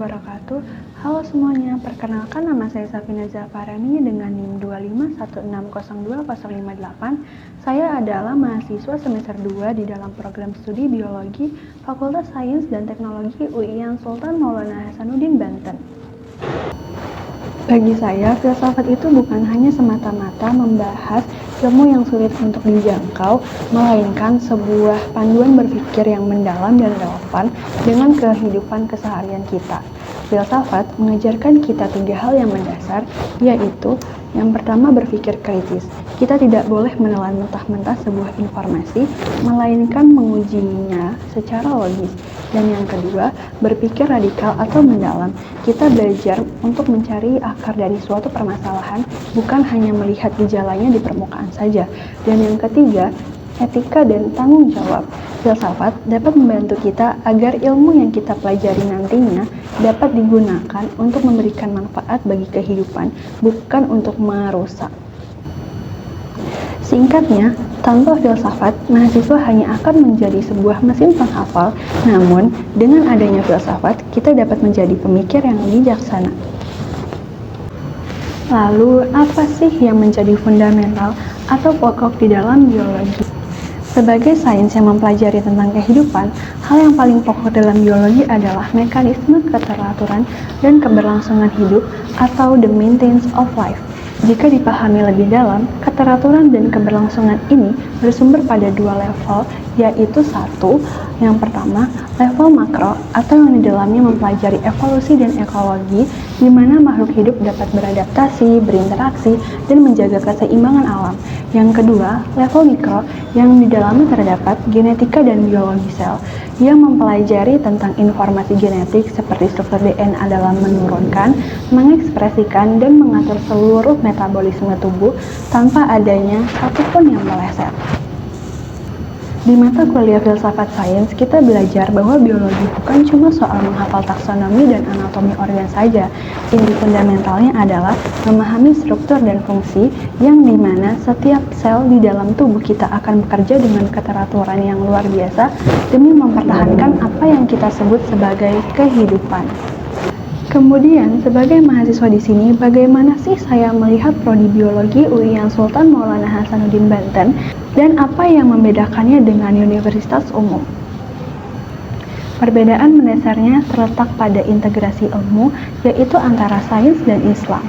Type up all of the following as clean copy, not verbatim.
wabarakatuh. Halo semuanya, perkenalkan nama saya Safina Zafarani dengan NIM 251602058. Saya adalah mahasiswa semester 2 di dalam program studi Biologi Fakultas Sains dan Teknologi UIN Sultan Maulana Hasanuddin Banten. Bagi saya, filsafat itu bukan hanya semata-mata membahas ilmu yang sulit untuk dijangkau, melainkan sebuah panduan berpikir yang mendalam dan relevan dengan kehidupan keseharian kita. Filsafat mengajarkan kita 3 hal yang mendasar, yaitu yang pertama berpikir kritis. Kita tidak boleh menelan mentah-mentah sebuah informasi, melainkan mengujinya secara logis. Dan yang kedua, berpikir radikal atau mendalam. Kita belajar untuk mencari akar dari suatu permasalahan, bukan hanya melihat gejalanya di permukaan saja. Dan yang ketiga, etika dan tanggung jawab. Filsafat dapat membantu kita agar ilmu yang kita pelajari nantinya dapat digunakan untuk memberikan manfaat bagi kehidupan, bukan untuk merusak. Singkatnya, tanpa filsafat, mahasiswa hanya akan menjadi sebuah mesin penghafal, namun dengan adanya filsafat, kita dapat menjadi pemikir yang bijaksana. Lalu, apa sih yang menjadi fundamental atau pokok di dalam biologi? Sebagai sains yang mempelajari tentang kehidupan, hal yang paling pokok dalam biologi adalah mekanisme keteraturan dan keberlangsungan hidup atau the maintenance of life. Jika dipahami lebih dalam, keteraturan dan keberlangsungan ini bersumber pada 2 level, yaitu satu, yang pertama, level makro atau yang di dalamnya mempelajari evolusi dan ekologi, di mana makhluk hidup dapat beradaptasi, berinteraksi, dan menjaga keseimbangan alam. Yang kedua, level mikro, yang di dalamnya terdapat genetika dan biologi sel, yang mempelajari tentang informasi genetik seperti struktur DNA dalam menurunkan, mengekspresikan, dan mengatur seluruh metabolisme tubuh tanpa adanya satupun yang meleset. Di mata kuliah filsafat sains, kita belajar bahwa biologi bukan cuma soal menghafal taksonomi dan anatomi organ saja. Inti fundamentalnya adalah memahami struktur dan fungsi yang dimana setiap sel di dalam tubuh kita akan bekerja dengan keteraturan yang luar biasa demi mempertahankan apa yang kita sebut sebagai kehidupan. Kemudian, sebagai mahasiswa di sini, bagaimana sih saya melihat prodi biologi UIN Sultan Maulana Hasanuddin Banten dan apa yang membedakannya dengan universitas umum? Perbedaan mendasarnya terletak pada integrasi ilmu, yaitu antara sains dan Islam.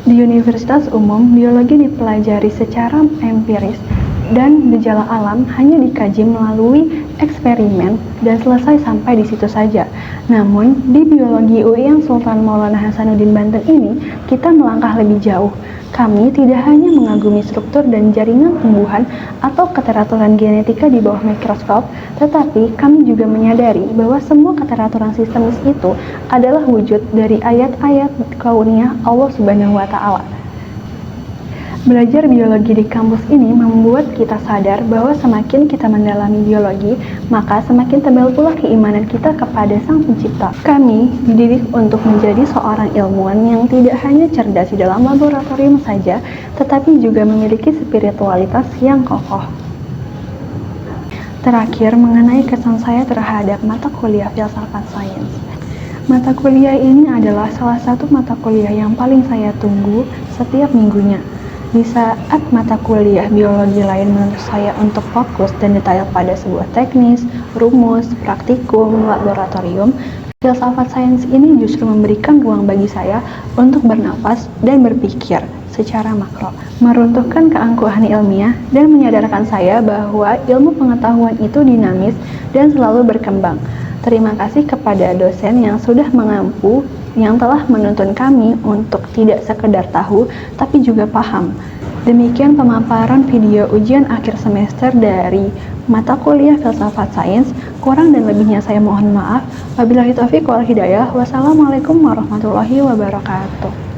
Di universitas umum, biologi dipelajari secara empiris dan gejala alam hanya dikaji melalui eksperimen dan selesai sampai di situ saja. Namun, di biologi UIN Sultan Maulana Hasanuddin Banten ini, kita melangkah lebih jauh. Kami tidak hanya mengagumi struktur dan jaringan tumbuhan atau keteraturan genetika di bawah mikroskop, tetapi kami juga menyadari bahwa semua keteraturan sistemis itu adalah wujud dari ayat-ayat kauniyah Allah Subhanahu wa Ta'ala. Belajar biologi di kampus ini membuat kita sadar bahwa semakin kita mendalami biologi, maka semakin tebal pula keimanan kita kepada Sang Pencipta. Kami dididik untuk menjadi seorang ilmuwan yang tidak hanya cerdas di dalam laboratorium saja, tetapi juga memiliki spiritualitas yang kokoh. Terakhir, mengenai kesan saya terhadap mata kuliah filsafat sains. Mata kuliah ini adalah salah satu mata kuliah yang paling saya tunggu setiap minggunya. Di saat mata kuliah biologi lain menuntut saya untuk fokus dan detail pada sebuah teknis, rumus, praktikum, laboratorium, filsafat sains ini justru memberikan ruang bagi saya untuk bernafas dan berpikir secara makro, meruntuhkan keangkuhan ilmiah dan menyadarkan saya bahwa ilmu pengetahuan itu dinamis dan selalu berkembang. Terima kasih kepada dosen yang sudah mengampu, yang telah menuntun kami untuk tidak sekedar tahu, tapi juga paham. Demikian pemaparan video ujian akhir semester dari mata kuliah filsafat sains. Kurang dan lebihnya saya mohon maaf. Wabillahi taufiq wal hidayah. Wassalamualaikum warahmatullahi wabarakatuh.